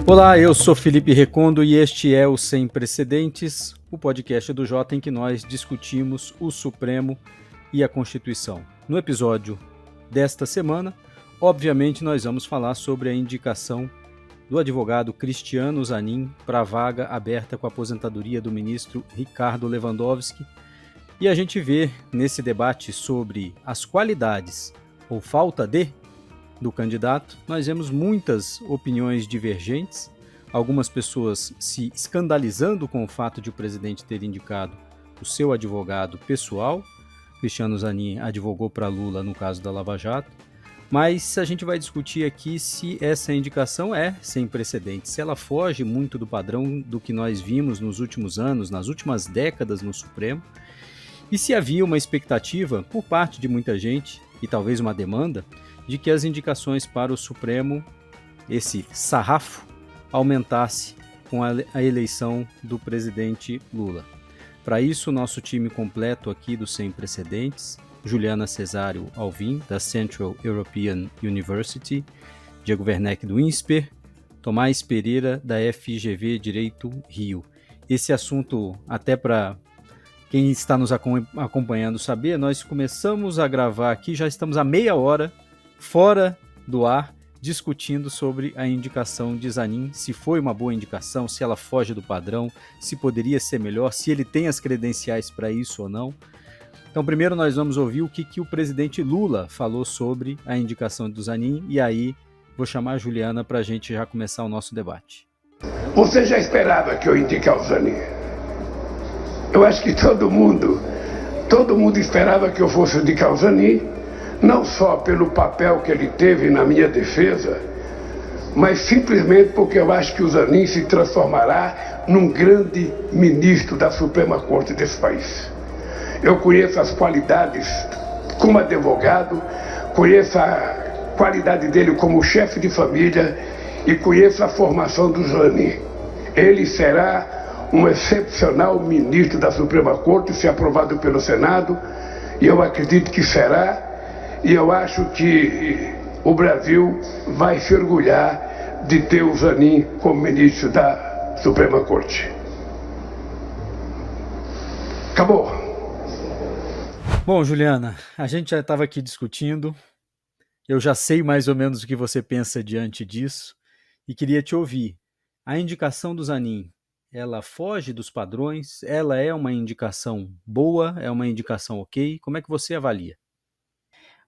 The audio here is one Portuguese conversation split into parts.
Olá, eu sou Felipe Recondo e este é o Sem Precedentes, o podcast do Jota em que nós discutimos o Supremo e a Constituição. No episódio desta semana, obviamente nós vamos falar sobre a indicação do advogado Cristiano Zanin para a vaga aberta com a aposentadoria do ministro Ricardo Lewandowski. E a gente vê nesse debate sobre as qualidades ou falta do candidato, nós vemos muitas opiniões divergentes, algumas pessoas se escandalizando com o fato de o presidente ter indicado o seu advogado pessoal. Cristiano Zanin advogou para Lula no caso da Lava Jato, mas a gente vai discutir aqui se essa indicação é sem precedentes, se ela foge muito do padrão do que nós vimos nos últimos anos, nas últimas décadas no Supremo, e se havia uma expectativa por parte de muita gente, e talvez uma demanda, de que as indicações para o Supremo, esse sarrafo, aumentasse com a eleição do presidente Lula. Para isso, nosso time completo aqui do Sem Precedentes: Juliana Cesário Alvim, da Central European University, Diego Werneck, do INSPER, Tomás Pereira, da FGV Direito Rio. Esse assunto, até para quem está nos acompanhando saber, nós começamos a gravar aqui, já estamos há meia hora fora do ar, discutindo sobre a indicação de Zanin, se foi uma boa indicação, se ela foge do padrão, se poderia ser melhor, se ele tem as credenciais para isso ou não. Então, primeiro nós vamos ouvir o que o presidente Lula falou sobre a indicação do Zanin, e aí vou chamar a Juliana para a gente já começar o nosso debate. Você já esperava que eu indicasse o Zanin? Eu acho que todo mundo esperava que eu fosse indicar o Zanin, não só pelo papel que ele teve na minha defesa, mas simplesmente porque eu acho que o Zanin se transformará num grande ministro da Suprema Corte desse país. Eu conheço as qualidades como advogado, conheço a qualidade dele como chefe de família e conheço a formação do Zanin. Ele será um excepcional ministro da Suprema Corte, se aprovado pelo Senado, e eu acredito que será. E eu acho que o Brasil vai se orgulhar de ter o Zanin como ministro da Suprema Corte. Acabou. Bom, Juliana, a gente já estava aqui discutindo, eu já sei mais ou menos o que você pensa diante disso e queria te ouvir. A indicação do Zanin, ela foge dos padrões? Ela é uma indicação boa? É uma indicação ok? Como é que você avalia?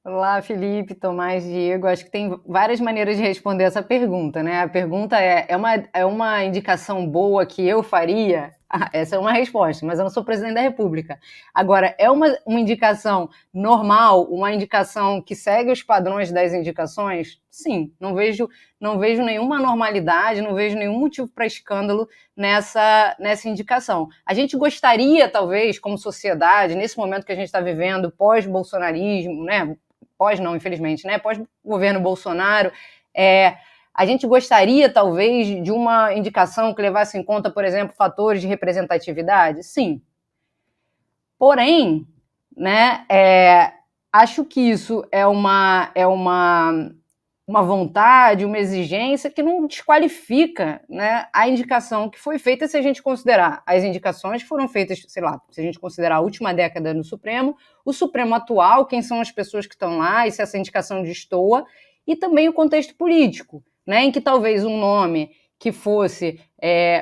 Olá, Felipe, Tomás, Diego. Acho que tem várias maneiras de responder essa pergunta, né? A pergunta é uma indicação boa que eu faria? Essa é uma resposta, mas eu não sou presidente da República. Agora, é uma indicação normal, uma indicação que segue os padrões das indicações? Sim, não vejo nenhuma normalidade, não vejo nenhum motivo para escândalo nessa indicação. A gente gostaria, talvez, como sociedade, nesse momento que a gente está vivendo, pós-bolsonarismo, né? Pós não, infelizmente, né? Pós-governo Bolsonaro, a gente gostaria, talvez, de uma indicação que levasse em conta, por exemplo, fatores de representatividade? Sim. Porém, né, acho que isso é uma vontade, uma exigência que não desqualifica, né, a indicação que foi feita, se a gente considerar as indicações que foram feitas, sei lá, se a gente considerar a última década no Supremo, o Supremo atual, quem são as pessoas que estão lá, e se essa indicação destoa, e também o contexto político, né, em que talvez um nome que fosse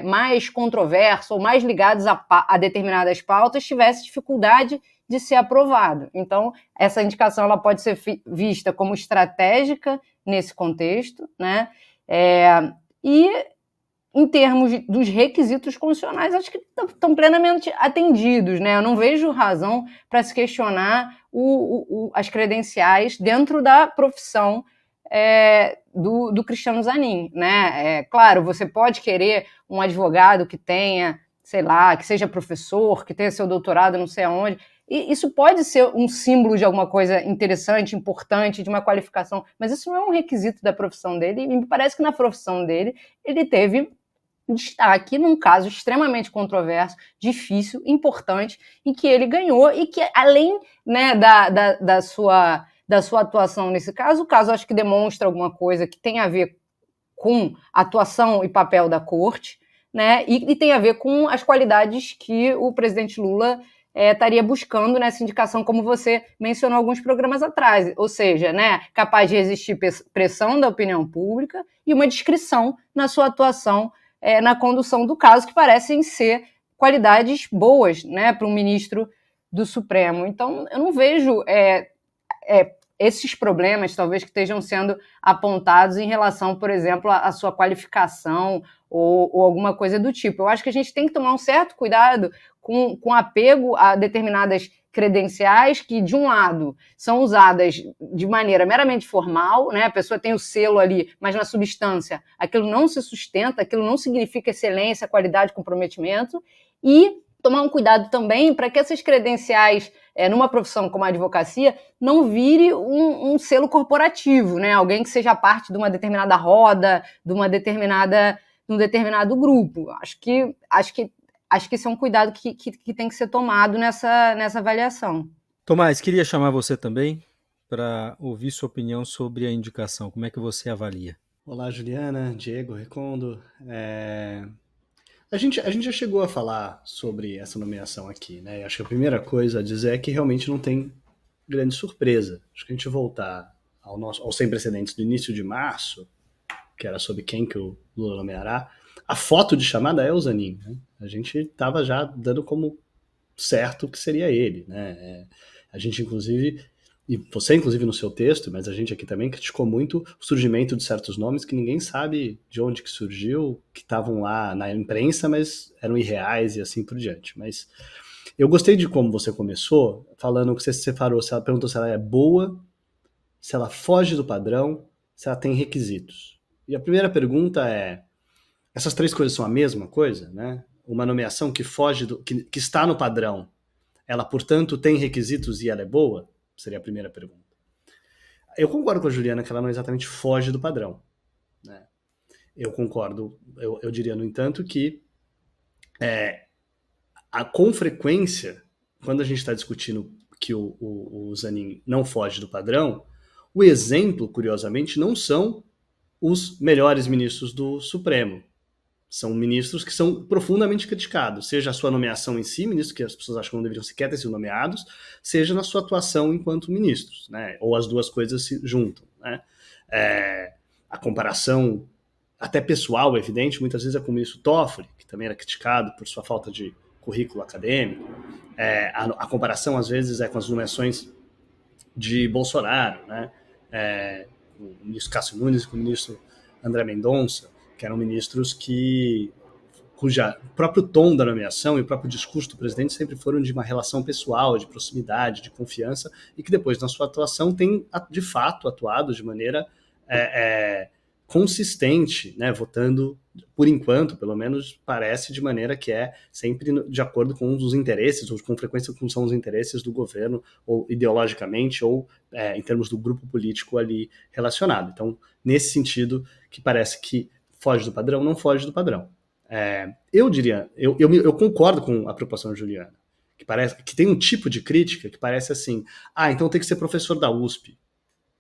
mais controverso ou mais ligados a determinadas pautas tivesse dificuldade de ser aprovado. Então, essa indicação ela pode ser vista como estratégica nesse contexto, né? E em termos dos requisitos constitucionais, acho que estão plenamente atendidos, né? Eu não vejo razão para se questionar as credenciais dentro da profissão do Cristiano Zanin, né? Claro, você pode querer um advogado que tenha, sei lá, que seja professor, que tenha seu doutorado não sei aonde. E isso pode ser um símbolo de alguma coisa interessante, importante, de uma qualificação, mas isso não é um requisito da profissão dele, e me parece que na profissão dele ele teve destaque num caso extremamente controverso, difícil, importante, em que ele ganhou e que, além, né, da sua atuação nesse caso, o caso acho que demonstra alguma coisa que tem a ver com a atuação e papel da corte, né? E tem a ver com as qualidades que o presidente Lula estaria buscando nessa indicação, como você mencionou alguns programas atrás, ou seja, né, capaz de resistir pressão da opinião pública e uma discrição na sua atuação na condução do caso, que parecem ser qualidades boas, né, para um ministro do Supremo. Então, eu não vejo esses problemas, talvez, que estejam sendo apontados em relação, por exemplo, à sua qualificação ou alguma coisa do tipo. Eu acho que a gente tem que tomar um certo cuidado com apego a determinadas credenciais que, de um lado, são usadas de maneira meramente formal, né? A pessoa tem o selo ali, mas na substância aquilo não se sustenta, aquilo não significa excelência, qualidade, comprometimento, e tomar um cuidado também para que essas credenciais, numa profissão como a advocacia, não vire um selo corporativo, né? Alguém que seja parte de uma determinada roda, de um determinado grupo. Acho que esse é um cuidado que tem que ser tomado nessa avaliação. Tomás, queria chamar você também para ouvir sua opinião sobre a indicação. Como é que você avalia? Olá, Juliana, Diego, Recondo. A gente já chegou a falar sobre essa nomeação aqui, né? E acho que a primeira coisa a dizer é que realmente não tem grande surpresa. Acho que a gente voltar ao sem precedentes do início de março, que era sobre quem que o Lula nomeará, a foto de chamada é o Zanin, né? A gente estava já dando como certo que seria ele, né? A gente, inclusive, e você, inclusive, no seu texto, mas a gente aqui também criticou muito o surgimento de certos nomes que ninguém sabe de onde que surgiu, que estavam lá na imprensa, mas eram irreais e assim por diante. Mas eu gostei de como você começou, falando que você separou, se ela perguntou se ela é boa, se ela foge do padrão, se ela tem requisitos. E a primeira pergunta é, essas três coisas são a mesma coisa, né? Uma nomeação que foge que está no padrão, ela, portanto, tem requisitos e ela é boa? Seria a primeira pergunta. Eu concordo com a Juliana que ela não exatamente foge do padrão, né? Eu concordo, eu diria, no entanto, que com frequência, quando a gente está discutindo que o Zanin não foge do padrão, o exemplo, curiosamente, não são os melhores ministros do Supremo. São ministros que são profundamente criticados, seja a sua nomeação em si, ministros que as pessoas acham que não deveriam sequer ter sido nomeados, seja na sua atuação enquanto ministros, né? Ou as duas coisas se juntam, né? A comparação, até pessoal, evidente, muitas vezes é com o ministro Toffoli, que também era criticado por sua falta de currículo acadêmico. A comparação, às vezes, é com as nomeações de Bolsonaro, né? O ministro Cássio Nunes e com o ministro André Mendonça, que eram ministros cuja próprio tom da nomeação e o próprio discurso do presidente sempre foram de uma relação pessoal, de proximidade, de confiança, e que depois, na sua atuação, tem, de fato, atuado de maneira consistente, né, votando, por enquanto, pelo menos, parece de maneira que é sempre de acordo com os interesses, ou com frequência com são os interesses do governo, ou ideologicamente, ou em termos do grupo político ali relacionado. Então, nesse sentido, que parece que foge do padrão, não foge do padrão. Eu diria, eu concordo com a preocupação da Juliana, que parece que tem um tipo de crítica que parece assim, então tem que ser professor da USP,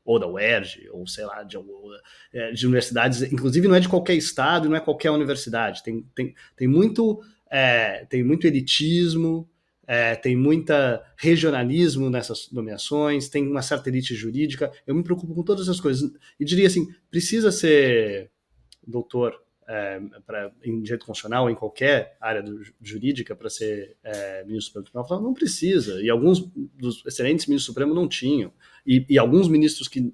ou da UERJ, ou sei lá, de universidades, inclusive não é de qualquer estado, não é qualquer universidade, tem muito elitismo, tem muita regionalismo nessas nomeações, tem uma certa elite jurídica. Eu me preocupo com todas essas coisas, e diria assim, precisa ser doutor em direito constitucional, em qualquer área jurídica, para ser ministro do Supremo Tribunal Federal? Não precisa, e alguns dos excelentes ministros do Supremo não tinham, e alguns ministros que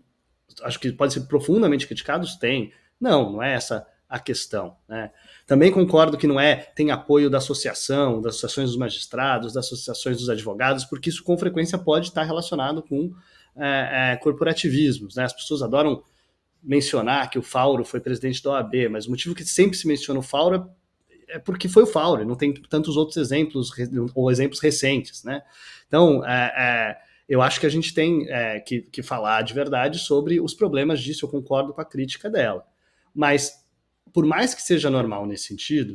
acho que podem ser profundamente criticados têm. Não é essa a questão, né? Também concordo que não tem apoio das associações dos magistrados, das associações dos advogados, porque isso com frequência pode estar relacionado com corporativismos, né? As pessoas adoram mencionar que o Fauro foi presidente da OAB, mas o motivo que sempre se menciona o Fauro é porque foi o Fauro, não tem tantos outros exemplos, ou exemplos recentes, né? Então, eu acho que a gente tem que falar de verdade sobre os problemas disso. Eu concordo com a crítica dela. Mas, por mais que seja normal nesse sentido,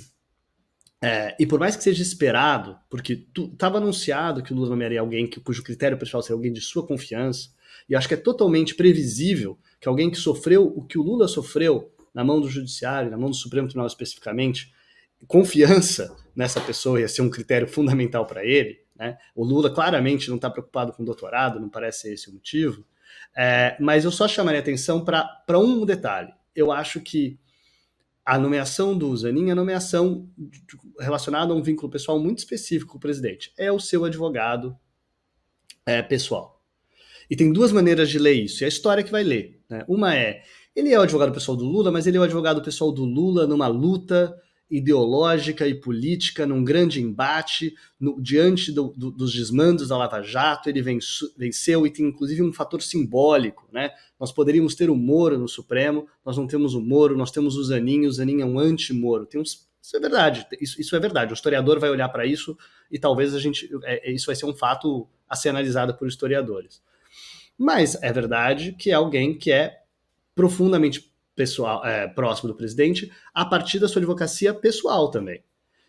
e por mais que seja esperado, porque estava anunciado que o Lula nomearia alguém cujo critério pessoal seria alguém de sua confiança, e acho que é totalmente previsível que alguém que sofreu o que o Lula sofreu na mão do Judiciário, na mão do Supremo Tribunal especificamente, confiança nessa pessoa ia ser um critério fundamental para ele, né? O Lula claramente não está preocupado com doutorado, não parece ser esse o motivo, mas eu só chamaria atenção para um detalhe. Eu acho que a nomeação do Zanin é nomeação relacionada a um vínculo pessoal muito específico com o presidente. É o seu advogado pessoal. E tem duas maneiras de ler isso, e a história que vai ler, né? Uma ele é o advogado pessoal do Lula, mas ele é o advogado pessoal do Lula numa luta ideológica e política, num grande embate, diante dos desmandos da Lava Jato, ele venceu e tem inclusive um fator simbólico, né? Nós poderíamos ter o Moro no Supremo, nós não temos o Moro, nós temos o Zanin é um anti-Moro. Isso é verdade, isso é verdade. O historiador vai olhar para isso e talvez isso vai ser um fato a ser analisado por historiadores. Mas é verdade que é alguém que é profundamente próximo do presidente a partir da sua advocacia pessoal também.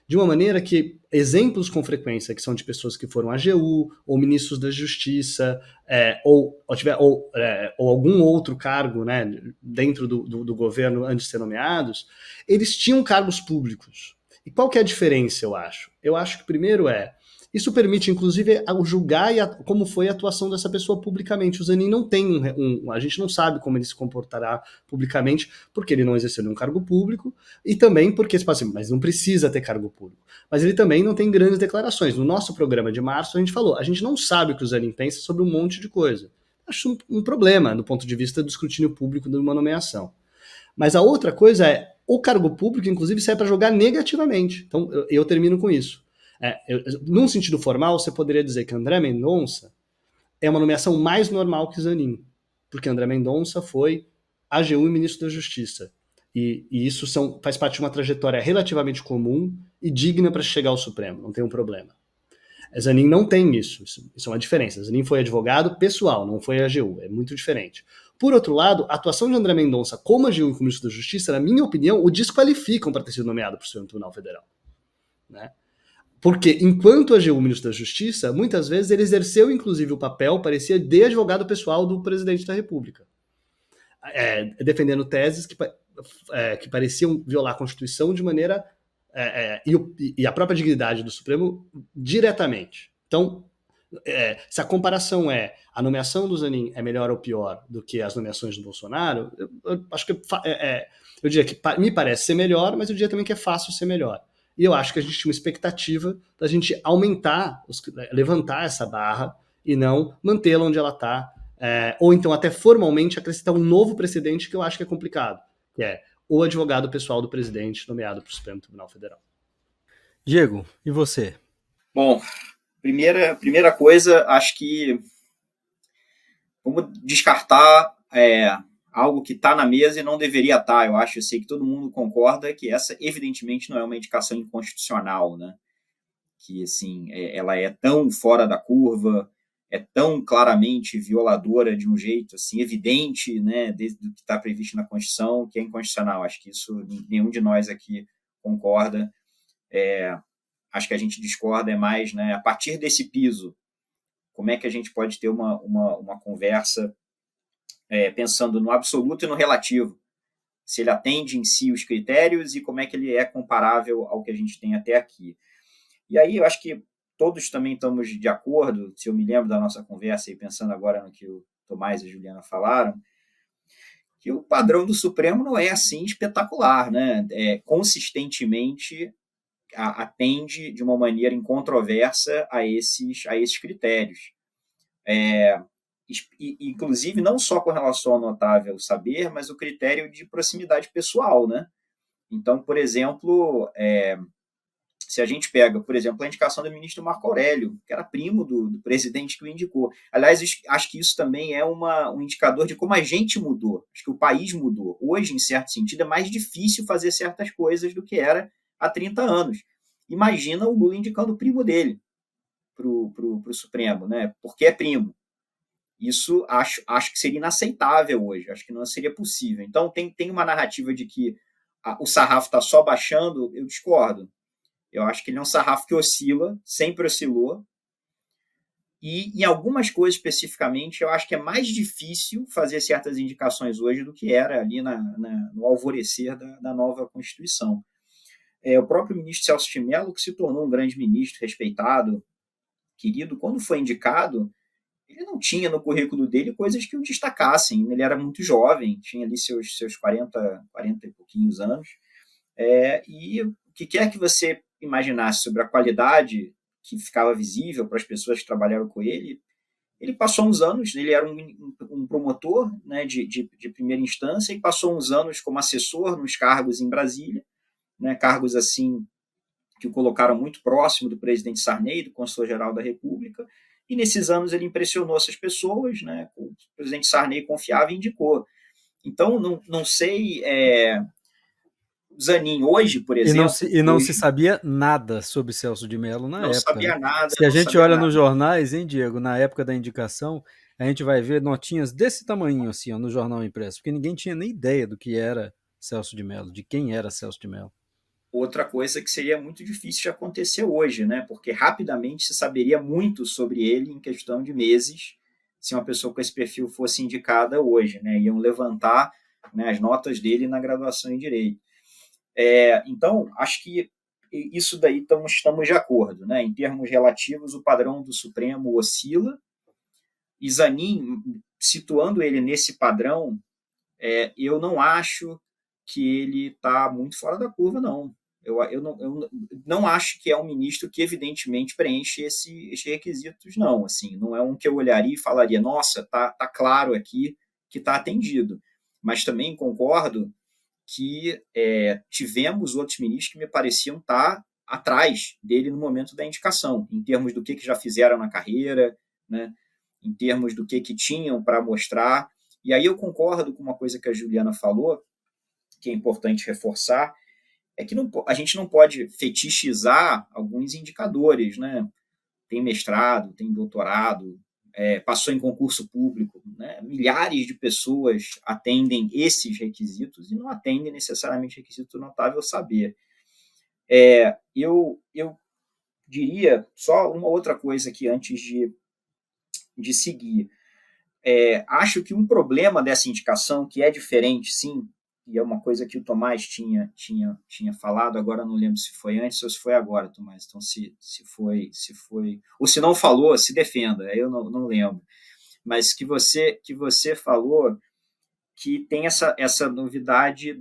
De uma maneira que exemplos com frequência que são de pessoas que foram AGU, ou ministros da Justiça, ou algum outro cargo, né, dentro do governo antes de ser nomeados, eles tinham cargos públicos. E qual que é a diferença, eu acho? Eu acho que primeiro isso permite, inclusive, julgar como foi a atuação dessa pessoa publicamente. O Zanin não tem a gente não sabe como ele se comportará publicamente, porque ele não exerceu nenhum cargo público, e também porque, mas não precisa ter cargo público. Mas ele também não tem grandes declarações. No nosso programa de março, a gente falou, a gente não sabe o que o Zanin pensa sobre um monte de coisa. Acho um problema, do ponto de vista do escrutínio público de uma nomeação. Mas a outra coisa o cargo público, inclusive, serve para jogar negativamente. Então, eu termino com isso. Num sentido formal, você poderia dizer que André Mendonça é uma nomeação mais normal que Zanin, porque André Mendonça foi AGU e ministro da Justiça. E isso faz parte de uma trajetória relativamente comum e digna para chegar ao Supremo, não tem um problema. Zanin não tem isso é uma diferença. Zanin foi advogado pessoal, não foi AGU, é muito diferente. Por outro lado, a atuação de André Mendonça como AGU e como ministro da Justiça, na minha opinião, o desqualificam para ter sido nomeado para o Supremo Tribunal Federal. Né? Porque, enquanto AGU, ministro da Justiça, muitas vezes ele exerceu, inclusive, o papel, parecia, de advogado pessoal do presidente da República. Defendendo teses que pareciam violar a Constituição de maneira... e a própria dignidade do Supremo diretamente. Então, se a comparação a nomeação do Zanin é melhor ou pior do que as nomeações do Bolsonaro, eu acho que eu diria que me parece ser melhor, mas eu diria também que é fácil ser melhor. E eu acho que a gente tinha uma expectativa da gente levantar essa barra e não mantê-la onde ela está, ou então até formalmente acrescentar um novo precedente que eu acho que é complicado, que é o advogado pessoal do presidente nomeado para o Supremo Tribunal Federal. Diego, e você? Bom, primeira coisa, acho que vamos descartar algo que está na mesa e não deveria estar. Eu sei que todo mundo concorda que essa, evidentemente, não é uma indicação inconstitucional, né? Que, assim, ela é tão fora da curva, é tão claramente violadora de um jeito, assim, evidente, né, desde o que está previsto na Constituição, que é inconstitucional. Acho que isso nenhum de nós aqui concorda. Acho que a gente discorda mais, né, a partir desse piso, como é que a gente pode ter uma conversa pensando no absoluto e no relativo, se ele atende em si os critérios e como é que ele é comparável ao que a gente tem até aqui. E aí eu acho que todos também estamos de acordo, se eu me lembro da nossa conversa e pensando agora no que o Tomás e a Juliana falaram, que o padrão do Supremo não é assim espetacular, né? Consistentemente atende de uma maneira incontroversa a esses critérios. Inclusive, não só com relação ao notável saber, mas o critério de proximidade pessoal, né? Então, por exemplo, se a gente pega, por exemplo, a indicação do ministro Marco Aurélio, que era primo do presidente que o indicou. Aliás, acho que isso também é um indicador de como a gente mudou. Acho que o país mudou. Hoje, em certo sentido, é mais difícil fazer certas coisas do que era há 30 anos. Imagina o Lula indicando o primo dele para o Supremo, né? Porque é primo. Isso acho que seria inaceitável hoje, acho que não seria possível. Então, tem uma narrativa de que o sarrafo está só baixando, eu discordo. Eu acho que ele é um sarrafo que oscila, sempre oscilou, E em algumas coisas especificamente, eu acho que é mais difícil fazer certas indicações hoje do que era ali no alvorecer da nova Constituição. O próprio ministro Celso de Mello, que se tornou um grande ministro, respeitado, querido, quando foi indicado, ele não tinha no currículo dele coisas que o destacassem. Ele era muito jovem, tinha ali seus 40 e pouquinhos anos. E o que quer que você imaginasse sobre a qualidade que ficava visível para as pessoas que trabalharam com ele, ele passou uns anos, ele era um promotor, né, de primeira instância, e passou uns anos como assessor nos cargos em Brasília, né, cargos assim que o colocaram muito próximo do presidente Sarney, do Consul-Geral da República, e nesses anos ele impressionou essas pessoas, né, o presidente Sarney confiava e indicou. Então, não sei... Zanin hoje, por exemplo... E não se sabia nada sobre Celso de Mello na época. Não sabia nada. Se a gente olha nos jornais, hein, Diego, na época da indicação, a gente vai ver notinhas desse tamanho, assim, ó, no jornal impresso, porque ninguém tinha nem ideia do que era Celso de Mello, de quem era Celso de Mello. Outra coisa que seria muito difícil de acontecer hoje, né? Porque rapidamente se saberia muito sobre ele em questão de meses, se uma pessoa com esse perfil fosse indicada hoje, né? Iam levantar, né, as notas dele na graduação em Direito. Então, acho que isso daí estamos de acordo, né? Em termos relativos, o padrão do Supremo oscila, e Zanin, situando ele nesse padrão, eu não acho que ele está muito fora da curva, não. Eu não acho que é um ministro que evidentemente preenche esses requisitos, não. Assim, não é um que eu olharia e falaria, nossa, tá claro aqui que está atendido. Mas também concordo que tivemos outros ministros que me pareciam estar atrás dele no momento da indicação, em termos do que já fizeram na carreira, né, em termos do que tinham para mostrar. E aí eu concordo com uma coisa que a Juliana falou, que é importante reforçar, é que a gente não pode fetichizar alguns indicadores, né? Tem mestrado, tem doutorado, passou em concurso público, né? Milhares de pessoas atendem esses requisitos e não atendem necessariamente requisito notável saber. Eu diria só uma outra coisa aqui antes de seguir. Acho que um problema dessa indicação, que é diferente, sim, e é uma coisa que o Tomás tinha falado, agora não lembro se foi antes ou se foi agora, Tomás, então se foi, ou se não falou, se defenda, eu não lembro, mas que você falou que tem essa novidade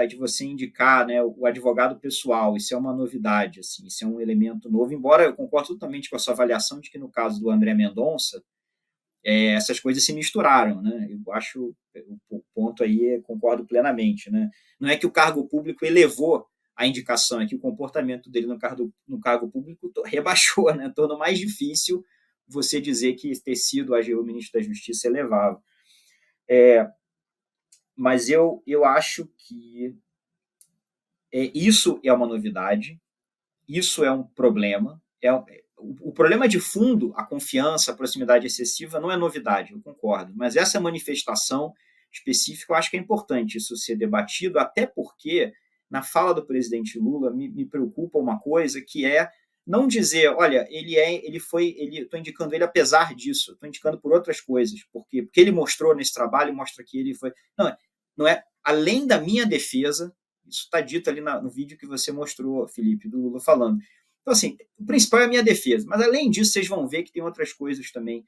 de você indicar, né, o advogado pessoal. Isso é uma novidade, assim, isso é um elemento novo, embora eu concordo totalmente com a sua avaliação de que no caso do André Mendonça, essas coisas se misturaram, né? Eu acho o ponto aí, concordo plenamente, né? Não é que o cargo público elevou a indicação, é que o comportamento dele no cargo público rebaixou, né? Tornou mais difícil você dizer que ter sido o ministro da Justiça elevava. Mas eu acho que isso é uma novidade, isso é um problema, o problema de fundo, a confiança, a proximidade excessiva, não é novidade, eu concordo. Mas essa manifestação específica, eu acho que é importante isso ser debatido, até porque, na fala do presidente Lula, me preocupa uma coisa, que é não dizer, olha, estou indicando ele apesar disso, estou indicando por outras coisas, porque ele mostrou nesse trabalho, mostra que ele foi... Não é além da minha defesa, isso está dito ali no vídeo que você mostrou, Felipe, do Lula falando. Então, assim, o principal é a minha defesa, mas além disso, vocês vão ver que tem outras coisas também.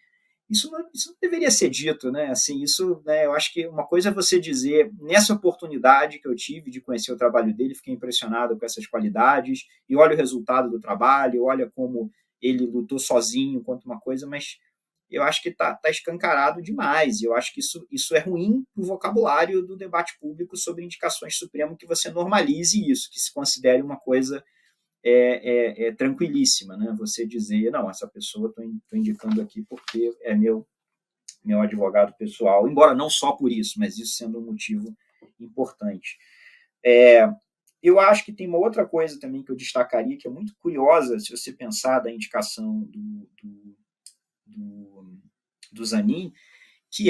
Isso não deveria ser dito, né? Assim, isso, né, eu acho que uma coisa é você dizer, nessa oportunidade que eu tive de conhecer o trabalho dele, fiquei impressionado com essas qualidades, e olha o resultado do trabalho, olha como ele lutou sozinho contra uma coisa, mas eu acho que está escancarado demais, e eu acho que isso é ruim para o vocabulário do debate público sobre indicações Supremo, que você normalize isso, que se considere uma coisa tranquilíssima, né? Você dizer, não, essa pessoa estou indicando aqui porque é meu advogado pessoal, embora não só por isso, mas isso sendo um motivo importante. Eu acho que tem uma outra coisa também que eu destacaria, que é muito curiosa, se você pensar da indicação do Zanin, que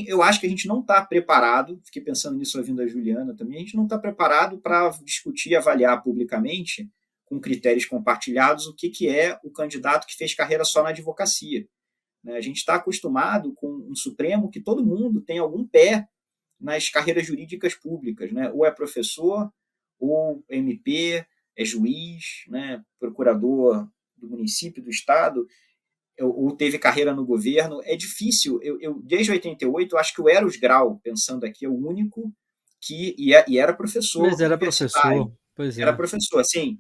eu acho que a gente não está preparado, fiquei pensando nisso ouvindo a Juliana também, a gente não está preparado para discutir e avaliar publicamente com critérios compartilhados, o que é o candidato que fez carreira só na advocacia. A gente está acostumado com um Supremo que todo mundo tem algum pé nas carreiras jurídicas públicas, né? Ou é professor, ou MP, é juiz, né? Procurador do município, do estado, ou teve carreira no governo. É difícil. Eu desde 88, acho que o Eros Grau, pensando aqui, é o único que e era professor. Mas era professor, pois é. Era professor, assim,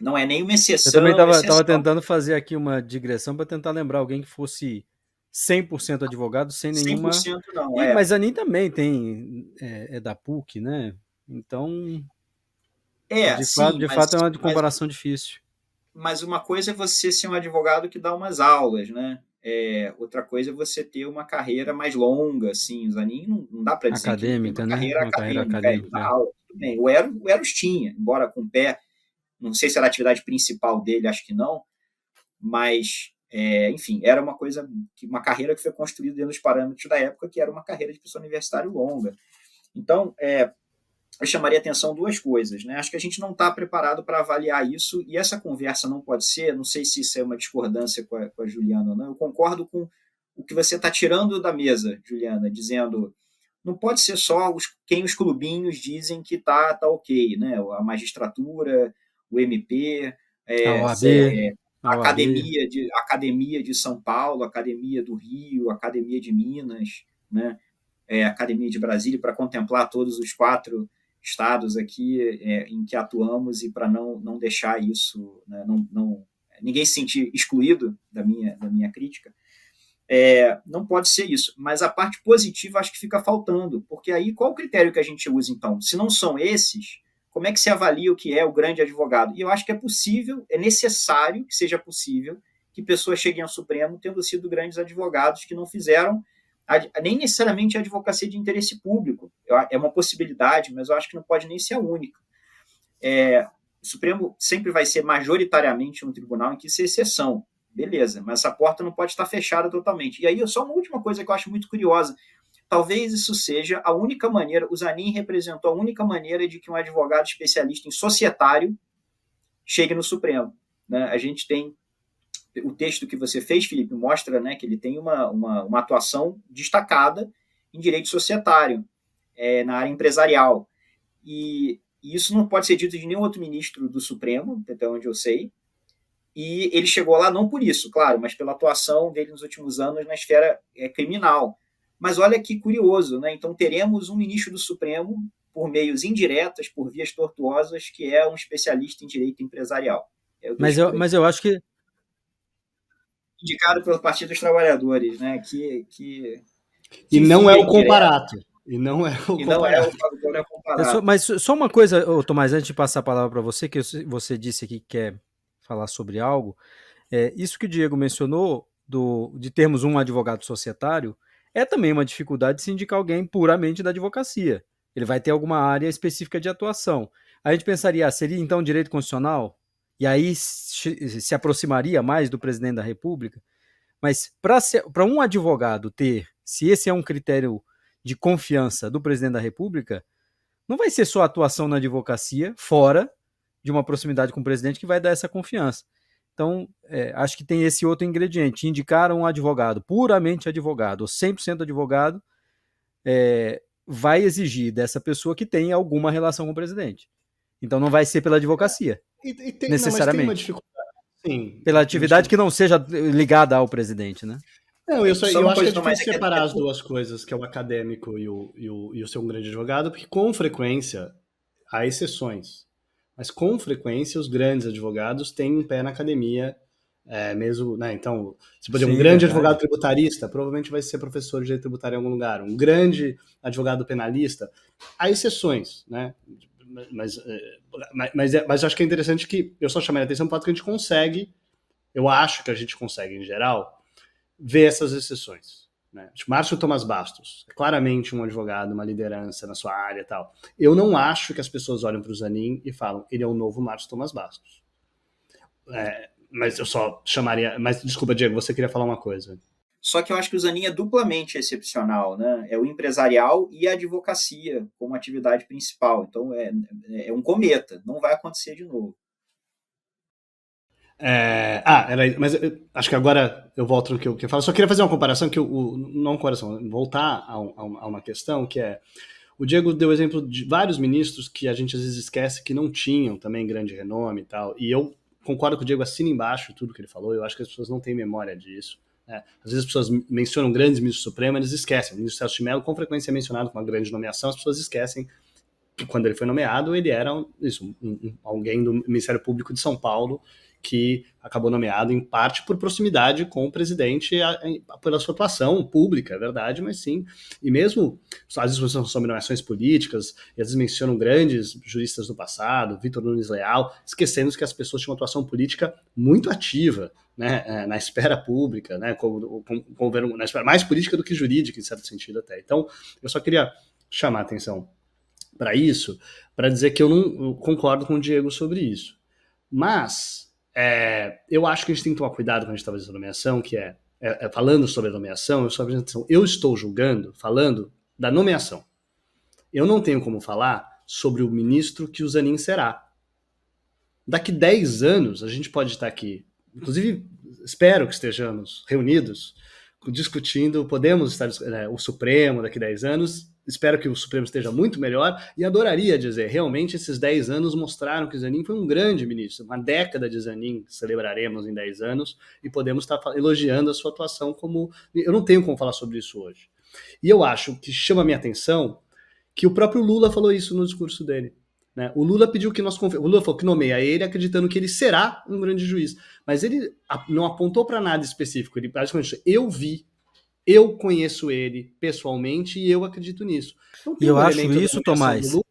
não é nenhuma Eu exceção. também estava tentando fazer aqui uma digressão para tentar lembrar alguém que fosse 100% advogado, sem nenhuma... 100% não, Mas a Anin também é da PUC, né? Então, de fato é uma comparação difícil. Mas uma coisa é você ser um advogado que dá umas aulas, né? Outra coisa é você ter uma carreira mais longa, assim. O Zanin não dá para dizer acadêmica, que tem uma carreira acadêmica. Ele dá aula, tudo bem. O Eros tinha, embora com pé, não sei se era a atividade principal dele, acho que não, mas, enfim, era uma carreira que foi construída dentro dos parâmetros da época, que era uma carreira de professor universitário longa. Então, eu chamaria atenção duas coisas, né? Acho que a gente não está preparado para avaliar isso, e essa conversa não pode ser, não sei se isso é uma discordância com a Juliana ou não, eu concordo com o que você está tirando da mesa, Juliana, dizendo não pode ser só quem os clubinhos dizem que tá ok, né? A magistratura, o MP, a OAB, a Academia de São Paulo, a Academia do Rio, a Academia de Minas, né? A Academia de Brasília, para contemplar todos os 4 estados aqui em que atuamos e para não deixar isso, né, ninguém se sentir excluído da minha crítica. Não pode ser isso, mas a parte positiva acho que fica faltando, porque aí qual o critério que a gente usa então? Se não são esses, como é que se avalia o que é o grande advogado? E eu acho que é possível, é necessário que seja possível que pessoas cheguem ao Supremo tendo sido grandes advogados que não fizeram nem necessariamente a advocacia de interesse público. É uma possibilidade, mas eu acho que não pode nem ser a única. O Supremo sempre vai ser majoritariamente um tribunal em que isso é exceção. Beleza, mas essa porta não pode estar fechada totalmente. E aí, só uma última coisa que eu acho muito curiosa. Talvez isso seja a única maneira, o Zanin representou a única maneira de que um advogado especialista em societário chegue no Supremo. Né? A gente tem o texto que você fez, Felipe, mostra, né, que ele tem uma atuação destacada em direito societário, na área empresarial. E isso não pode ser dito de nenhum outro ministro do Supremo, até onde eu sei. E ele chegou lá não por isso, claro, mas pela atuação dele nos últimos anos na esfera criminal. Mas olha que curioso, né? Então teremos um ministro do Supremo, por meios indiretas, por vias tortuosas, que é um especialista em direito empresarial. Mas eu acho que... Indicado pelo Partido dos Trabalhadores, né? E não é o comparato. E não é o comparato. Mas só uma coisa, Tomás, antes de passar a palavra para você, que você disse aqui que quer falar sobre algo, isso que o Diego mencionou, de termos um advogado societário, é também uma dificuldade de se indicar alguém puramente da advocacia. Ele vai ter alguma área específica de atuação. A gente pensaria, seria então direito constitucional? E aí se aproximaria mais do presidente da República? Mas para um advogado ter, se esse é um critério de confiança do presidente da República, não vai ser só a atuação na advocacia, fora de uma proximidade com o presidente, que vai dar essa confiança. Então, acho que tem esse outro ingrediente. Indicar um advogado, puramente advogado, ou 100% advogado, vai exigir dessa pessoa que tenha alguma relação com o presidente. Então, não vai ser pela advocacia, necessariamente. Tem uma dificuldade. Sim, pela atividade que não seja ligada ao presidente, né? Não, eu acho que é difícil separar as duas coisas, que é o acadêmico e o ser um grande advogado, porque com frequência há exceções. Mas com frequência os grandes advogados têm um pé na academia, mesmo, né? Então, se por exemplo, um grande advogado tributarista provavelmente vai ser professor de direito tributário em algum lugar. Um grande advogado penalista, há exceções, né? Mas eu acho que é interessante que eu só chamei a atenção para o fato que a gente consegue, eu acho que a gente consegue, em geral, ver essas exceções. Né? Márcio Tomás Bastos, claramente um advogado, uma liderança na sua área e tal. Eu não acho que as pessoas olham para o Zanin e falam, ele é o novo Márcio Tomás Bastos. Mas eu só chamaria... Mas desculpa, Diego, você queria falar uma coisa. Só que eu acho que o Zanin é duplamente excepcional, né? É o empresarial e a advocacia como atividade principal. Então, é um cometa, não vai acontecer de novo. Mas acho que agora eu volto no que eu falo. Só queria fazer uma comparação, não uma comparação, voltar a uma questão que é, o Diego deu exemplo de vários ministros que a gente às vezes esquece que não tinham também grande renome e tal, e eu concordo com o Diego, assina embaixo tudo que ele falou, eu acho que as pessoas não têm memória disso. Né? Às vezes as pessoas mencionam grandes ministros supremos, eles esquecem. O ministro Celso de Mello, com frequência, é mencionado com uma grande nomeação, as pessoas esquecem que quando ele foi nomeado, ele era alguém do Ministério Público de São Paulo, que acabou nomeado em parte por proximidade com o presidente, pela sua atuação pública, é verdade, mas sim, e mesmo, às vezes são nomeações políticas, e às vezes mencionam grandes juristas do passado, Vitor Nunes Leal, esquecendo que as pessoas tinham uma atuação política muito ativa, né, na esfera pública, né, na esfera mais política do que jurídica, em certo sentido até. Então, eu só queria chamar a atenção para isso, para dizer que eu concordo com o Diego sobre isso. Mas eu acho que a gente tem que tomar cuidado quando a gente está fazendo a nomeação, que falando sobre a nomeação, eu estou julgando, falando da nomeação. Eu não tenho como falar sobre o ministro que o Zanin será. Daqui 10 anos, a gente pode estar aqui, inclusive espero que estejamos reunidos, discutindo, podemos estar o Supremo daqui 10 anos, espero que o Supremo esteja muito melhor, e adoraria dizer, realmente esses 10 anos mostraram que o Zanin foi um grande ministro, uma década de Zanin celebraremos em 10 anos, e podemos estar elogiando a sua atuação como... Eu não tenho como falar sobre isso hoje. E eu acho que chama a minha atenção que o próprio Lula falou isso no discurso dele. Né? O Lula pediu que o Lula falou que nomeia ele acreditando que ele será um grande juiz, mas ele não apontou para nada específico. Ele basicamente eu conheço ele pessoalmente e eu acredito nisso. Então, tem eu acho isso, Tomás, Lula,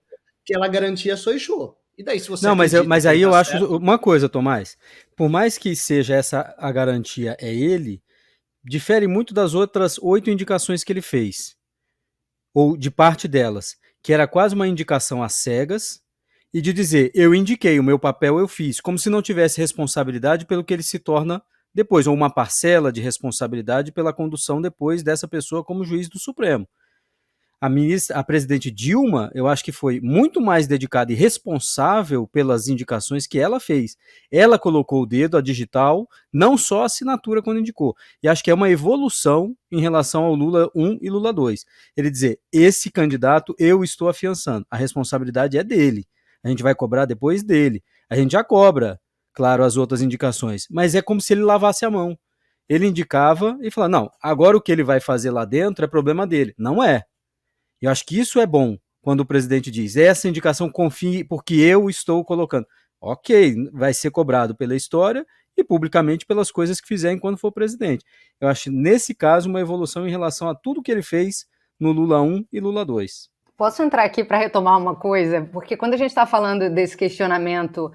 que ela garantia Soixô. E daí se você não, mas aí eu acho uma coisa, Tomás. Por mais que seja essa a garantia é ele, difere muito das outras 8 indicações que ele fez, ou de parte delas, que era quase uma indicação às cegas, e de dizer, eu indiquei, o meu papel eu fiz, como se não tivesse responsabilidade pelo que ele se torna depois, ou uma parcela de responsabilidade pela condução depois dessa pessoa como juiz do Supremo. A presidente Dilma, eu acho que foi muito mais dedicada e responsável pelas indicações que ela fez. Ela colocou o dedo, a digital, não só a assinatura quando indicou. E acho que é uma evolução em relação ao Lula 1 e Lula 2. Ele dizer, esse candidato eu estou afiançando, a responsabilidade é dele. A gente vai cobrar depois dele. A gente já cobra, claro, as outras indicações, mas é como se ele lavasse a mão. Ele indicava e falava, não, agora o que ele vai fazer lá dentro é problema dele. Não é. Eu acho que isso é bom, quando o presidente diz, essa indicação confie porque eu estou colocando. Ok, vai ser cobrado pela história e publicamente pelas coisas que fizer enquanto for presidente. Eu acho, nesse caso, uma evolução em relação a tudo que ele fez no Lula 1 e Lula 2. Posso entrar aqui para retomar uma coisa? Porque quando a gente está falando desse questionamento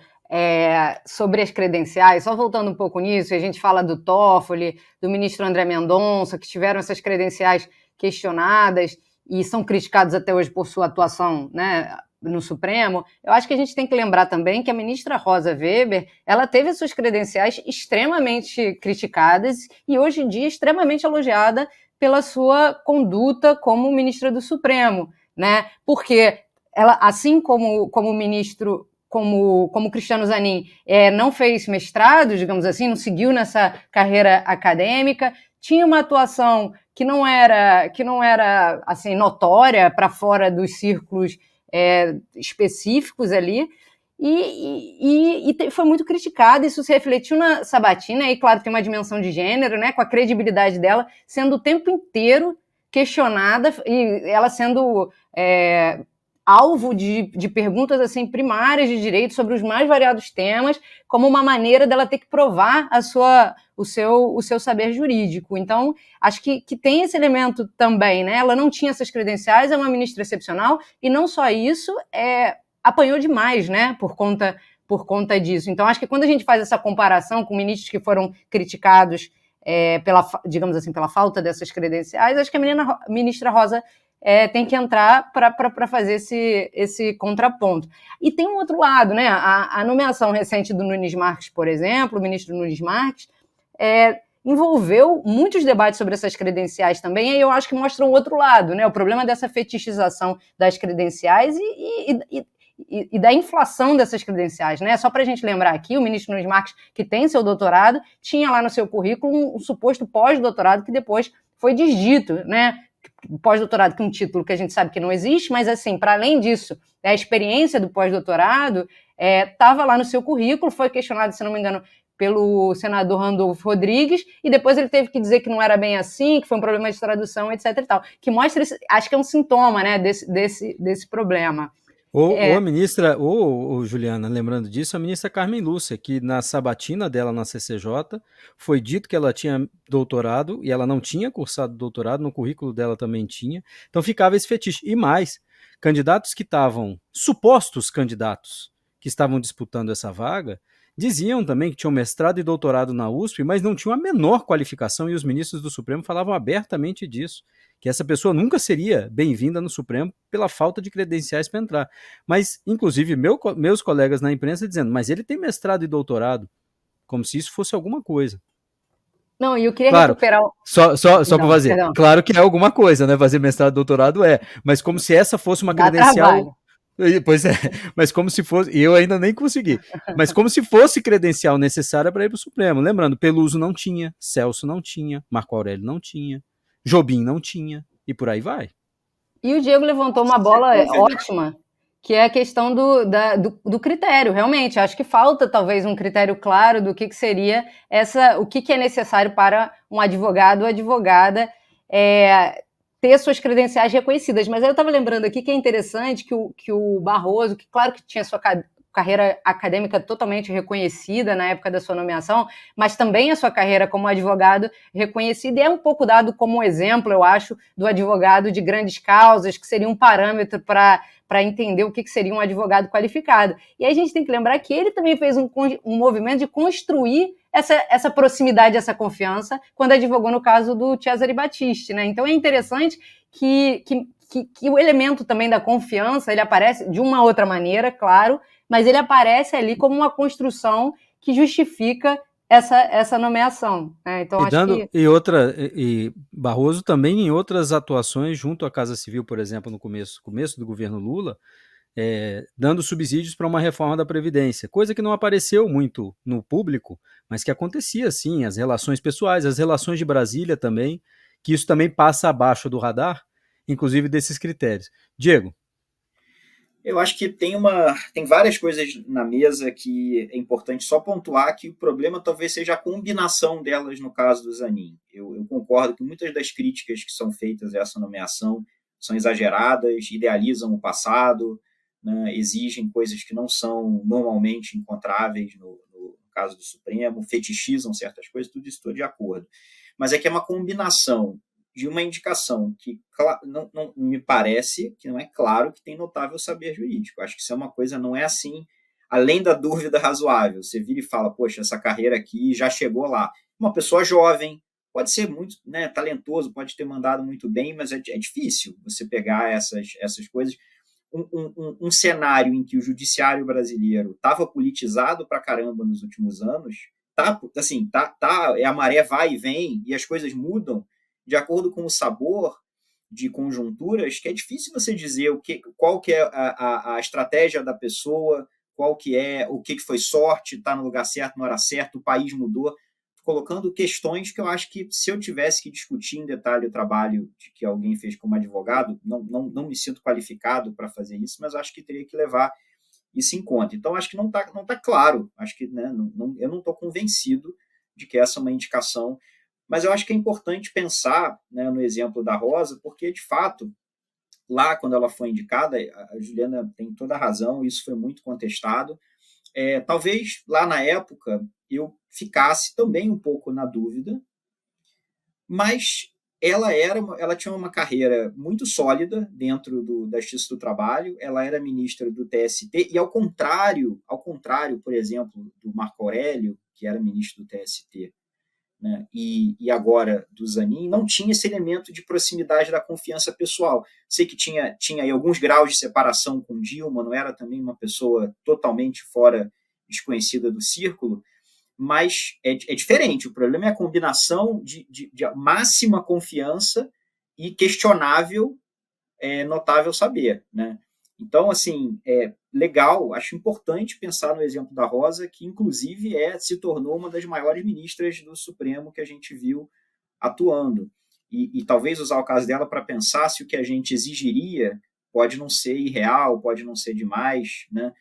sobre as credenciais, só voltando um pouco nisso, a gente fala do Toffoli, do ministro André Mendonça, que tiveram essas credenciais questionadas e são criticados até hoje por sua atuação, né, no Supremo. Eu acho que a gente tem que lembrar também que a ministra Rosa Weber, ela teve suas credenciais extremamente criticadas e hoje em dia extremamente elogiada pela sua conduta como ministra do Supremo, né? Porque ela, assim como o ministro, como Cristiano Zanin, não fez mestrado, digamos assim, não seguiu nessa carreira acadêmica, tinha uma atuação que não era assim, notória para fora dos círculos específicos ali, e foi muito criticada. Isso se refletiu na Sabatina, e claro, tem uma dimensão de gênero, né, com a credibilidade dela sendo o tempo inteiro questionada, e ela sendo alvo de perguntas assim, primárias de direito sobre os mais variados temas, como uma maneira dela ter que provar o seu saber jurídico. Então, acho que tem esse elemento também, né? Ela não tinha essas credenciais, é uma ministra excepcional, e não só isso, apanhou demais, né? Por conta disso. Então, acho que quando a gente faz essa comparação com ministros que foram criticados digamos assim, pela falta dessas credenciais, acho que a ministra Rosa tem que entrar para fazer esse contraponto. E tem um outro lado, né? A nomeação recente do Nunes Marques, por exemplo, o ministro Nunes Marques, envolveu muitos debates sobre essas credenciais também, e eu acho que mostra um outro lado, né? O problema dessa fetichização das credenciais e e da inflação dessas credenciais, né? Só para a gente lembrar aqui, o ministro Nunes Marques, que tem seu doutorado, tinha lá no seu currículo um suposto pós-doutorado que depois foi desdito, né? Pós-doutorado, que é um título que a gente sabe que não existe, mas assim, para além disso, a experiência do pós-doutorado estava lá no seu currículo, foi questionado, se não me engano, pelo senador Randolfo Rodrigues, e depois ele teve que dizer que não era bem assim, que foi um problema de tradução, etc. e tal, que mostra, acho que é um sintoma, né, desse problema. A ministra, Juliana, lembrando disso, a ministra Carmen Lúcia, que na sabatina dela na CCJ, foi dito que ela tinha doutorado, e ela não tinha cursado doutorado, no currículo dela também tinha, então ficava esse fetiche. E mais, candidatos que estavam, supostos candidatos, que estavam disputando essa vaga, diziam também que tinham mestrado e doutorado na USP, mas não tinham a menor qualificação, e os ministros do Supremo falavam abertamente disso, que essa pessoa nunca seria bem-vinda no Supremo pela falta de credenciais para entrar. Mas, inclusive, meus colegas na imprensa dizendo, mas ele tem mestrado e doutorado, como se isso fosse alguma coisa. Não, e eu queria recuperar... Só para fazer, perdão. Claro que é alguma coisa, né? Fazer mestrado e doutorado mas como se essa fosse uma credencial... Trabalho. Pois é, mas como se fosse, e eu ainda nem consegui, mas como se fosse credencial necessária para ir para o Supremo. Lembrando, Peluso não tinha, Celso não tinha, Marco Aurélio não tinha, Jobim não tinha, e por aí vai. E o Diego levantou uma bola ótima, que é a questão do critério, realmente. Acho que falta talvez um critério claro do que seria o que é necessário para um advogado ou advogada ter suas credenciais reconhecidas. Mas aí eu estava lembrando aqui que é interessante que o Barroso, que claro que tinha sua carreira acadêmica totalmente reconhecida na época da sua nomeação, mas também a sua carreira como advogado reconhecida, e é um pouco dado como exemplo, eu acho, do advogado de grandes causas, que seria um parâmetro para entender o que seria um advogado qualificado. E aí a gente tem que lembrar que ele também fez um movimento de construir essa proximidade, essa confiança, quando advogou no caso do Cesare Battisti, né? Então é interessante que o elemento também da confiança, ele aparece de uma outra maneira, claro, mas ele aparece ali como uma construção que justifica essa nomeação, né? Então, e Barroso também em outras atuações junto à Casa Civil, por exemplo, no começo do governo Lula, dando subsídios para uma reforma da Previdência, coisa que não apareceu muito no público, mas que acontecia sim, as relações pessoais, as relações de Brasília também, que isso também passa abaixo do radar, inclusive desses critérios. Diego? Eu acho que tem várias coisas na mesa que é importante só pontuar, que o problema talvez seja a combinação delas no caso do Zanin. Eu concordo que muitas das críticas que são feitas a essa nomeação são exageradas, idealizam o passado, né, exigem coisas que não são normalmente encontráveis no caso do Supremo, fetichizam certas coisas, tudo isso estou de acordo. Mas é que é uma combinação de uma indicação que não me parece, que não é claro que tem notável saber jurídico. Acho que isso é uma coisa, não é assim, além da dúvida razoável. Você vira e fala, poxa, essa carreira aqui já chegou lá. Uma pessoa jovem, pode ser muito, né, talentoso, pode ter mandado muito bem, mas é difícil você pegar essas coisas. Um cenário em que o judiciário brasileiro estava politizado pra caramba nos últimos anos, a maré vai e vem e as coisas mudam de acordo com o sabor de conjunturas, que é difícil você dizer qual que é a estratégia da pessoa, o que foi sorte, está no lugar certo, na hora certa, o país mudou, colocando questões que eu acho que, se eu tivesse que discutir em detalhe o trabalho que alguém fez como advogado, não me sinto qualificado para fazer isso, mas acho que teria que levar isso em conta. Então, acho que não tá claro, acho que, né, eu não estou convencido de que essa é uma indicação. Mas eu acho que é importante pensar, né, no exemplo da Rosa, porque, de fato, lá, quando ela foi indicada, a Juliana tem toda a razão, isso foi muito contestado. Talvez, lá na época, eu ficasse também um pouco na dúvida, mas ela tinha uma carreira muito sólida dentro da Justiça do Trabalho, ela era ministra do TST, e ao contrário, por exemplo, do Marco Aurélio, que era ministro do TST, né, e agora do Zanin, não tinha esse elemento de proximidade da confiança pessoal. Sei que tinha aí alguns graus de separação com Dilma, não era também uma pessoa totalmente fora, desconhecida do círculo, mas é diferente. O problema é a combinação de máxima confiança e questionável, notável saber, né? Então, assim, é legal, acho importante pensar no exemplo da Rosa, que inclusive se tornou uma das maiores ministras do Supremo que a gente viu atuando. E talvez usar o caso dela para pensar se o que a gente exigiria pode não ser irreal, pode não ser demais, né?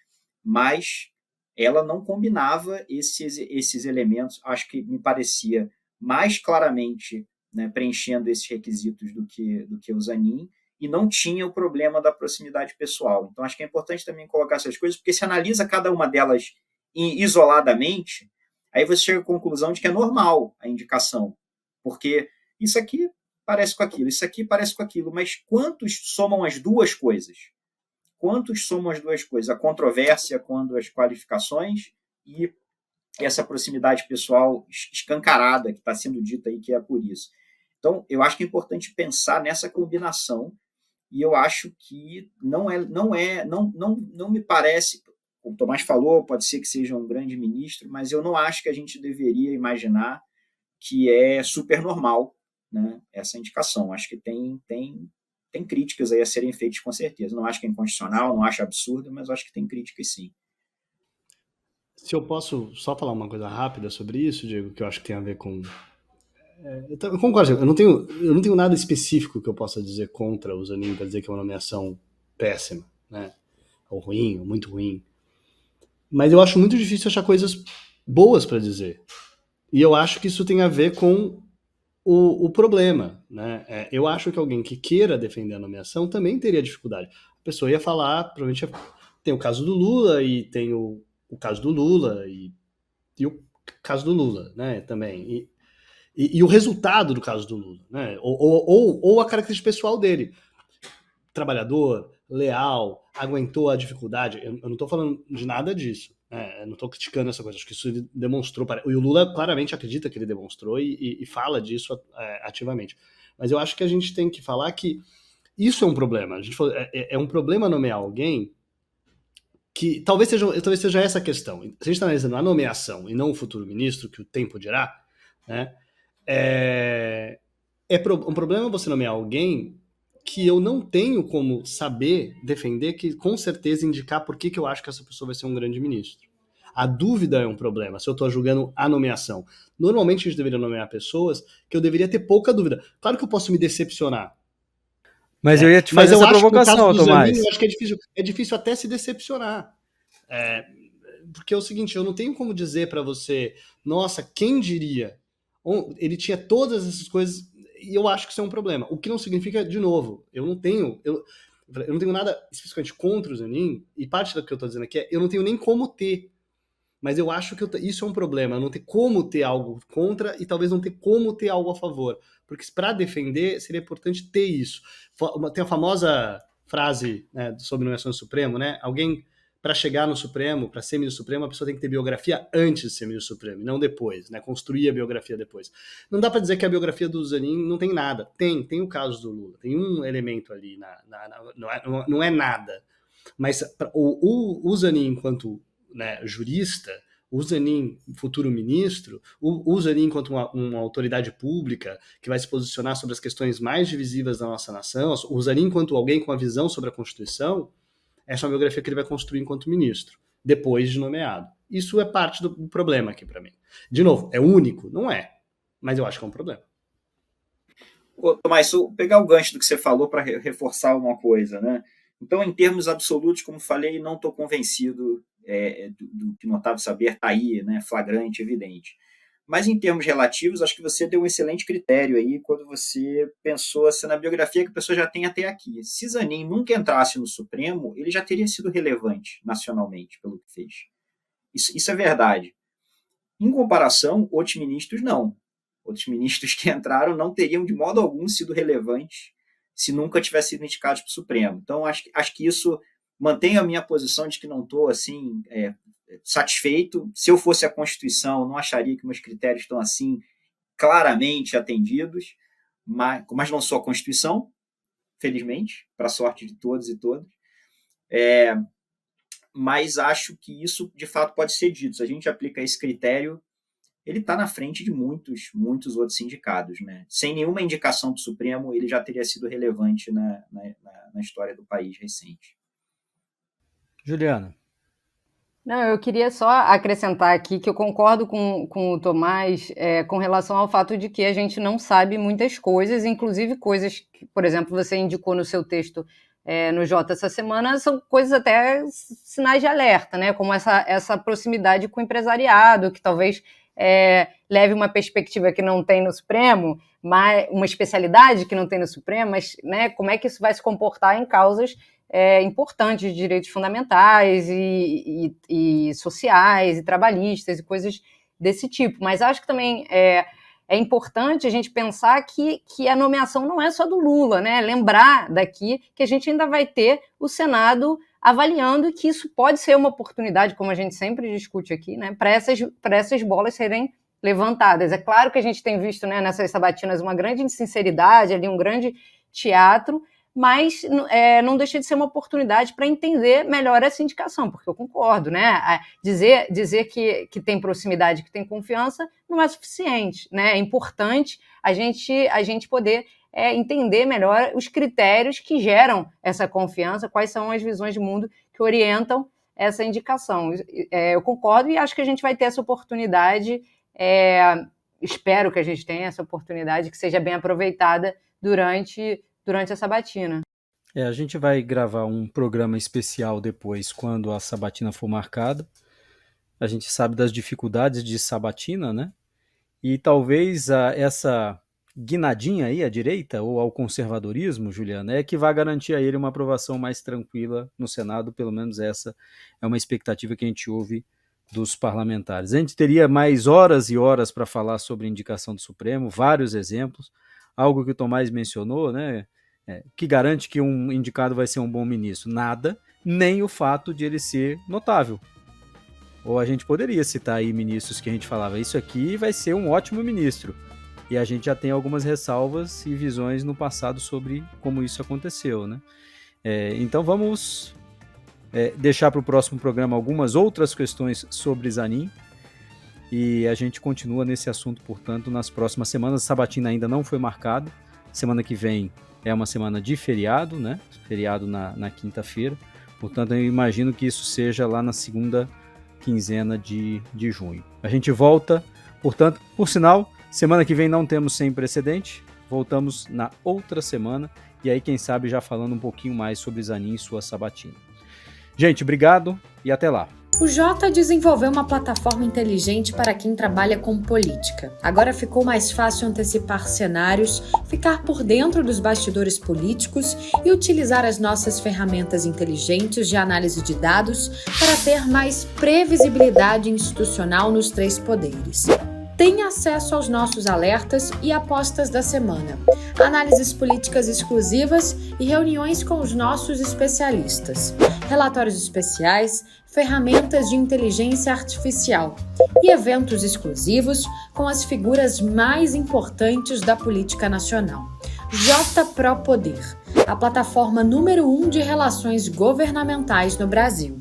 Mas ela não combinava esses elementos, acho que me parecia mais claramente, né, preenchendo esses requisitos do que o Zanin, e não tinha o problema da proximidade pessoal. Então, acho que é importante também colocar essas coisas, porque se analisa cada uma delas isoladamente, aí você chega à conclusão de que é normal a indicação, porque isso aqui parece com aquilo, isso aqui parece com aquilo, mas quantos somam as duas coisas? Quantos somam as duas coisas? A controvérsia quando as qualificações e essa proximidade pessoal escancarada que está sendo dita aí que é por isso. Então, eu acho que é importante pensar nessa combinação, e eu acho que não me parece, o Tomás falou, pode ser que seja um grande ministro, mas eu não acho que a gente deveria imaginar que é super normal, né, essa indicação. Acho que tem críticas aí a serem feitas com certeza. Não acho que é inconstitucional, não acho absurdo, mas acho que tem críticas sim. Se eu posso só falar uma coisa rápida sobre isso, Diego, que eu acho que tem a ver com... Eu concordo, eu não tenho nada específico que eu possa dizer contra o Zanin para dizer que é uma nomeação péssima, né? Ou ruim, ou muito ruim. Mas eu acho muito difícil achar coisas boas para dizer. E eu acho que isso tem a ver com o problema, né? Eu acho que alguém que queira defender a nomeação também teria dificuldade. A pessoa ia falar, provavelmente tem o caso do Lula e tem o caso do Lula e o caso do Lula, né? Também. E o resultado do caso do Lula, né? Ou a característica pessoal dele. Trabalhador, leal, aguentou a dificuldade. Eu não estou falando de nada disso. Eu não estou criticando essa coisa. Acho que isso ele demonstrou. E o Lula claramente acredita que ele demonstrou e fala disso ativamente. Mas eu acho que a gente tem que falar que isso é um problema. A gente falou, é um problema nomear alguém que talvez seja essa a questão. Se a gente está analisando a nomeação e não o futuro ministro, que o tempo dirá, né? Um problema você nomear alguém que eu não tenho como saber defender, que com certeza indicar por que eu acho que essa pessoa vai ser um grande ministro. A dúvida é um problema, se eu estou julgando a nomeação. Normalmente a gente deveria nomear pessoas que eu deveria ter pouca dúvida. Claro que eu posso me decepcionar. Mas eu ia te fazer essa provocação, Tomás. Zanin, eu acho que é difícil até se decepcionar. Porque é o seguinte, eu não tenho como dizer para você, nossa, quem diria? Ele tinha todas essas coisas e eu acho que isso é um problema. O que não significa, de novo, eu não tenho nada especificamente contra o Zanin, e parte do que eu estou dizendo aqui eu não tenho nem como ter. Mas eu acho que isso é um problema, não ter como ter algo contra e talvez não ter como ter algo a favor. Porque para defender seria importante ter isso. Tem a famosa frase, né, sobre nomeação do Supremo, né? Alguém, para chegar no Supremo, para ser ministro Supremo, a pessoa tem que ter biografia antes de ser ministro Supremo, e não depois, né? Construir a biografia depois. Não dá para dizer que a biografia do Zanin não tem nada. Tem o caso do Lula, tem um elemento ali, não é nada. Mas o Zanin, enquanto, né, jurista, o Zanin, futuro ministro, o Zanin enquanto uma autoridade pública que vai se posicionar sobre as questões mais divisivas da nossa nação, o Zanin enquanto alguém com uma visão sobre a Constituição, essa é uma biografia que ele vai construir enquanto ministro, depois de nomeado. Isso é parte do problema aqui para mim. De novo, é único? Não é. Mas eu acho que é um problema. Tomás, pegar o gancho do que você falou para reforçar uma coisa, né? Então, em termos absolutos, como falei, não estou convencido do que no Otávio Saber está aí, né, flagrante, evidente. Mas em termos relativos, acho que você deu um excelente critério aí quando você pensou assim, na biografia que a pessoa já tem até aqui. Se Zanin nunca entrasse no Supremo, ele já teria sido relevante nacionalmente pelo que fez. Isso é verdade. Em comparação, outros ministros não. Outros ministros que entraram não teriam de modo algum sido relevantes se nunca tivessem sido indicados para o Supremo. Então, acho que isso mantém a minha posição de que não estou assim, satisfeito. Se eu fosse a Constituição, não acharia que meus critérios estão assim claramente atendidos, mas não sou a Constituição, felizmente, para a sorte de todos e todas. Mas acho que isso, de fato, pode ser dito. Se a gente aplica esse critério, ele está na frente de muitos outros indicados, né? Sem nenhuma indicação do Supremo, ele já teria sido relevante na história do país recente. Juliana. Não, eu queria só acrescentar aqui que eu concordo com o Tomás com relação ao fato de que a gente não sabe muitas coisas, inclusive coisas que, por exemplo, você indicou no seu texto no Jota essa semana, são coisas até sinais de alerta, né? Como essa proximidade com o empresariado, que talvez leve uma perspectiva que não tem no Supremo, uma especialidade que não tem no Supremo, mas né, como é que isso vai se comportar em causas importantes de direitos fundamentais e sociais e trabalhistas e coisas desse tipo. Mas acho que também é importante a gente pensar que a nomeação não é só do Lula, né? Lembrar daqui que a gente ainda vai ter o Senado avaliando que isso pode ser uma oportunidade, como a gente sempre discute aqui, né? Para essas bolas serem levantadas. É claro que a gente tem visto, né, nessas sabatinas uma grande insinceridade, ali um grande teatro, mas não deixa de ser uma oportunidade para entender melhor essa indicação, porque eu concordo, né? Dizer que tem proximidade, que tem confiança, não é suficiente, né? É importante a gente poder entender melhor os critérios que geram essa confiança, quais são as visões de mundo que orientam essa indicação. Eu concordo e acho que a gente vai ter essa oportunidade, espero que a gente tenha essa oportunidade, que seja bem aproveitada durante a sabatina. A gente vai gravar um programa especial depois, quando a sabatina for marcada. A gente sabe das dificuldades de sabatina, né? E talvez essa guinadinha aí à direita, ou ao conservadorismo, Juliana, que vai garantir a ele uma aprovação mais tranquila no Senado, pelo menos essa é uma expectativa que a gente ouve dos parlamentares. A gente teria mais horas e horas para falar sobre a indicação do Supremo, vários exemplos, algo que o Tomás mencionou, né? Que garante que um indicado vai ser um bom ministro? Nada, nem o fato de ele ser notável. Ou a gente poderia citar aí ministros que a gente falava, isso aqui vai ser um ótimo ministro. E a gente já tem algumas ressalvas e visões no passado sobre como isso aconteceu, né? Então vamos deixar para o próximo programa algumas outras questões sobre Zanin. E a gente continua nesse assunto, portanto, nas próximas semanas. A sabatina ainda não foi marcada. Semana que vem é uma semana de feriado, né? Feriado na quinta-feira. Portanto, eu imagino que isso seja lá na segunda quinzena de junho. A gente volta, portanto, por sinal, semana que vem não temos Sem Precedente. Voltamos na outra semana. E aí, quem sabe, já falando um pouquinho mais sobre Zanin e sua sabatina. Gente, obrigado e até lá. O Jota desenvolveu uma plataforma inteligente para quem trabalha com política. Agora ficou mais fácil antecipar cenários, ficar por dentro dos bastidores políticos e utilizar as nossas ferramentas inteligentes de análise de dados para ter mais previsibilidade institucional nos 3 poderes. Tenha acesso aos nossos alertas e apostas da semana, análises políticas exclusivas e reuniões com os nossos especialistas, relatórios especiais, ferramentas de inteligência artificial e eventos exclusivos com as figuras mais importantes da política nacional. JProPoder, a plataforma número 1 de relações governamentais no Brasil.